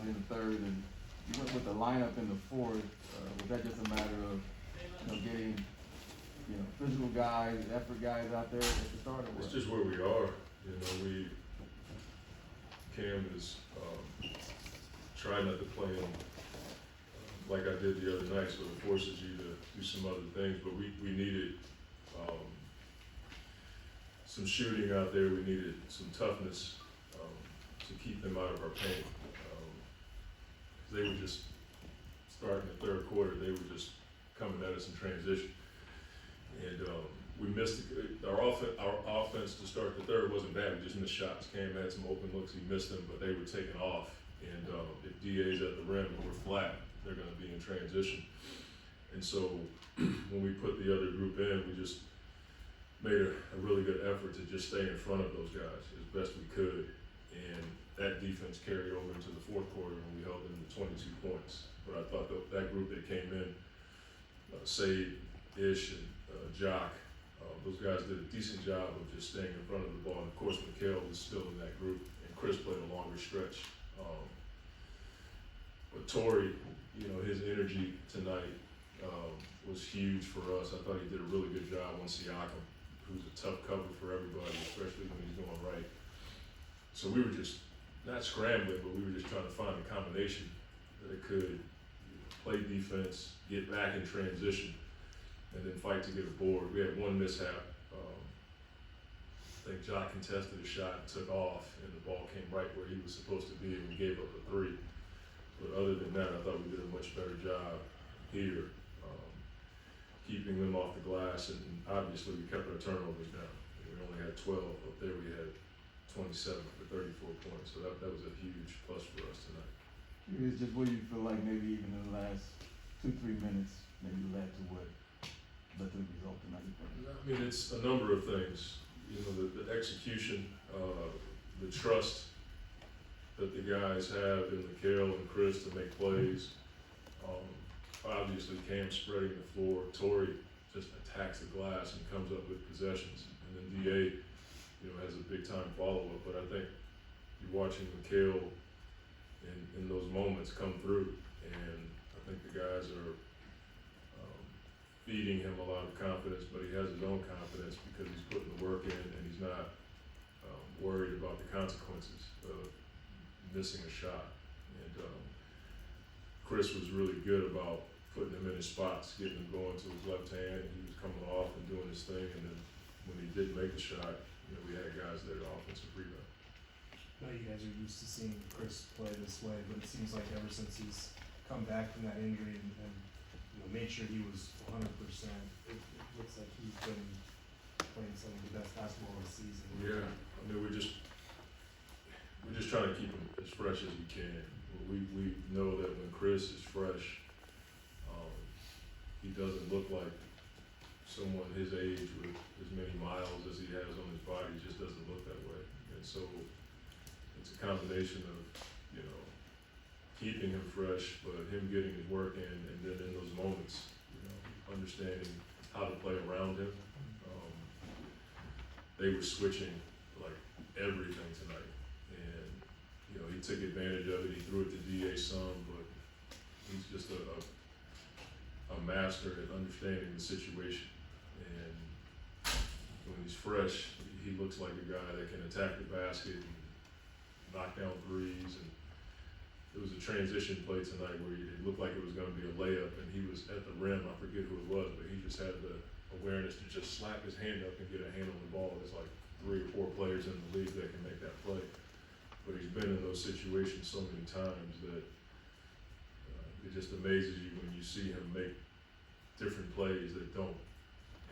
in the third, and you went with the lineup in the fourth. Was that just a matter of getting physical guys, effort guys out there at the start? It's just where we are. Cam is trying not to play him like I did the other night, so it forces you to do some other things. But we needed some shooting out there. We needed some toughness to keep them out of our paint. They were just starting the third quarter. They were just coming at us in transition, and we missed our offense to start the third wasn't bad. We just missed shots. Cam had some open looks. He missed them, but they were taken off. And if DA's at the rim and we're flat, they're going to be in transition. And so when we put the other group in, we just made a really good effort to just stay in front of those guys as best we could. And that defense carried over into the fourth quarter, and we held them to 22 points. But I thought that group that came in, Sade, Ish, and Jock, those guys did a decent job of just staying in front of the ball. And of course, Mikal was still in that group, and Chris played a longer stretch. But Torrey, his energy tonight was huge for us. I thought he did a really good job on Siakam, who's a tough cover for everybody, especially when he's going right. So we were just not scrambling, but we were just trying to find a combination that could play defense, get back in transition, and then fight to get a board. We had one mishap. I think Jock contested a shot and took off, and the ball came right where he was supposed to be, and we gave up a three. But other than that, I thought we did a much better job here, keeping them off the glass, and obviously we kept our turnovers down. We only had 12. Up there we had 27 for 34 points, so that was a huge plus for us tonight. Curious just what you feel like maybe even in the last 2-3 minutes maybe led to what led to the result tonight? I mean, it's a number of things. The execution, the trust that the guys have in Mikal and Chris to make plays. Obviously, Cam spreading the floor. Torrey just attacks the glass and comes up with possessions. And then DA, has a big time follow up. But I think you're watching Mikal in those moments come through, and I think the guys are feeding him a lot of confidence, but he has his own confidence because he's putting the work in and he's not worried about the consequences of missing a shot. And Chris was really good about putting him in his spots, getting him going to his left hand, and he was coming off and doing his thing. And then when he did make the shot, we had guys there to offensive rebound. I know you guys are used to seeing Chris play this way, but it seems like ever since he's come back from that injury and made sure he was 100%, it looks like he's been playing some of the best basketball of the season. Yeah, I mean we're just trying to keep him as fresh as we can. We know that when Chris is fresh, he doesn't look like someone his age with as many miles as he has on his body. He just doesn't look that way. And so it's a combination of, keeping him fresh, but him getting his work in, and then in those moments, understanding how to play around him. They were switching like everything tonight, and he took advantage of it. He threw it to DA some, but he's just a master at understanding the situation. And when he's fresh, he looks like a guy that can attack the basket and knock down threes. And it was a transition play tonight where it looked like it was going to be a layup, and he was at the rim. I forget who it was, but he just had the awareness to just slap his hand up and get a hand on the ball. There's like 3 or 4 players in the league that can make that play. But he's been in those situations so many times that it just amazes you when you see him make different plays that don't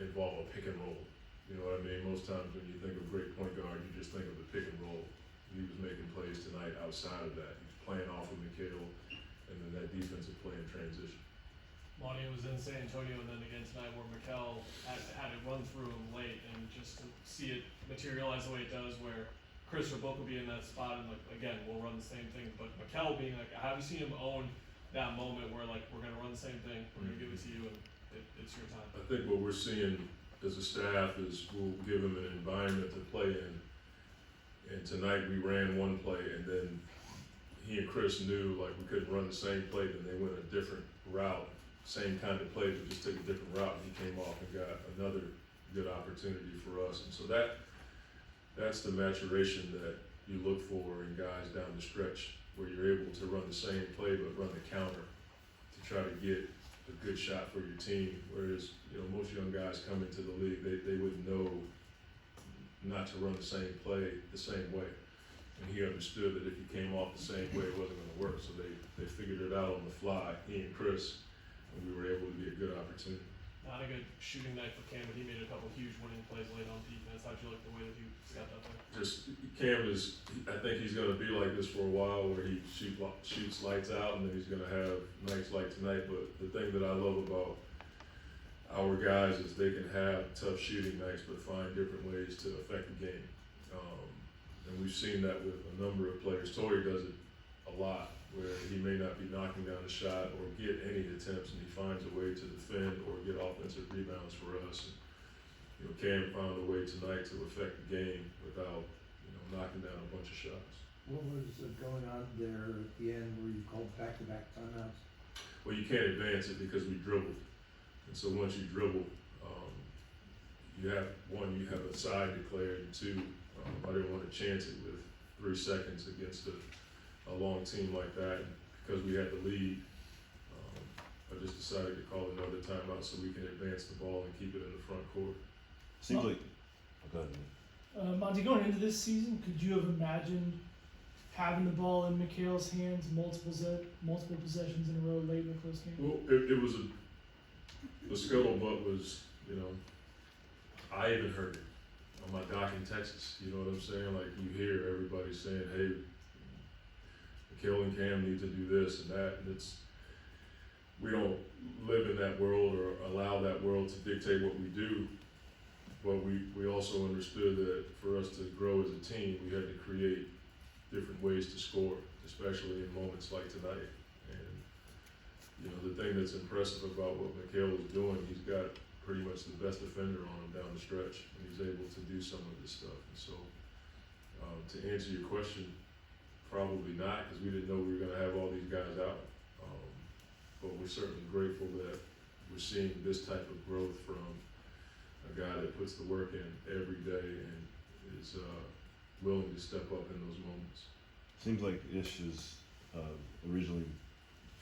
involve a pick and roll. You know what I mean? Most times when you think of great point guard, you just think of the pick and roll. He was making plays tonight outside of that. He was playing off of Mikal, and then that defensive play in transition. Monty was in San Antonio, and then again tonight where Mikal had it run through him late, and just to see it materialize the way it does, where Chris or Book will be in that spot, and again, we'll run the same thing. But Mikal being I haven't seen him own that moment where we're going to run the same thing, we're going to give it to you, and it's your time. I think what we're seeing as a staff is we'll give him an environment to play in. And tonight we ran one play, and then he and Chris knew like we couldn't run the same play, then they went a different route, same kind of play, but just took a different route. He came off and got another good opportunity for us, and so that's the maturation that you look for in guys down the stretch, where you're able to run the same play but run the counter to try to get a good shot for your team. Whereas, most young guys come into the league, they wouldn't know not to run the same play the same way. And he understood that if he came off the same way, it wasn't gonna work, so they figured it out on the fly, he and Chris, and we were able to be a good opportunity. Not a good shooting night for Cam, but he made a couple huge winning plays late on defense. How'd you like the way that he stepped up there? Just, Cam I think he's gonna be like this for a while, where he shoots lights out, and then he's gonna have nights like tonight. But the thing that I love about our guys is they can have tough shooting nights, but find different ways to affect the game. And we've seen that with a number of players. Torrey does it a lot, where he may not be knocking down a shot or get any attempts, and he finds a way to defend or get offensive rebounds for us. And, Cam found a way tonight to affect the game without, knocking down a bunch of shots. What was going on there at the end where you called back-to-back timeouts? Well, you can't advance it because we dribbled. And so once you dribble, you have a side declared, and two, I didn't want to chance it with 3 seconds against a long team like that. And because we had the lead, I just decided to call another timeout so we can advance the ball and keep it in the front court. Seems like. Go ahead. Monty, going into this season, could you have imagined having the ball in Mikal's hands multiple possessions in a row late in a close game? Well, it was the scuttlebutt was, I even heard it on my dock in Texas. You know what I'm saying? Like, you hear everybody saying, hey, Mikal and Cam need to do this and that, and we don't live in that world or allow that world to dictate what we do. But we also understood that for us to grow as a team, we had to create different ways to score, especially in moments like tonight. And, the thing that's impressive about what Mikal is doing, he's got pretty much the best defender on him down the stretch, and he's able to do some of this stuff. And so, to answer your question, probably not, because we didn't know we were gonna have all these guys out. But we're certainly grateful that we're seeing this type of growth from a guy that puts the work in every day and is willing to step up in those moments. Seems like Ish is originally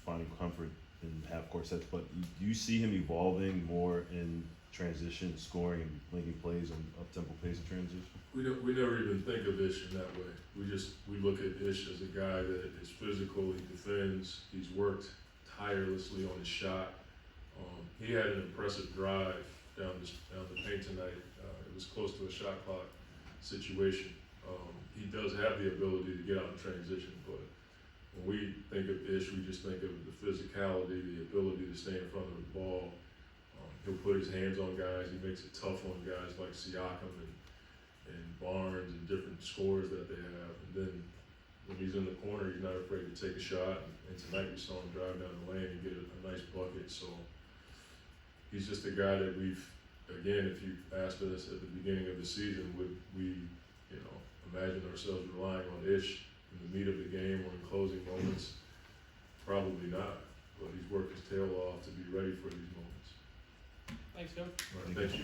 finding comfort in half-court sets, but do you see him evolving more in transition, scoring, and making plays on up-tempo pace in transition? We never even think of Ish in that way. We look at Ish as a guy that is physical, he defends, he's worked tirelessly on his shot. He had an impressive drive down the paint tonight. It was close to a shot clock situation. He does have the ability to get out in transition, but when we think of Ish, we just think of the physicality, the ability to stay in front of the ball. He'll put his hands on guys. He makes it tough on guys like Siakam and Barnes and different scores that they have. And then when he's in the corner, he's not afraid to take a shot. And tonight we saw him drive down the lane and get a nice bucket. So he's just a guy that again, if you asked us at the beginning of the season, would we, imagine ourselves relying on Ish in the meat of the game or in closing moments? Probably not, but he's worked his tail off to be ready for these moments. Thanks, Coach. All right, thank you.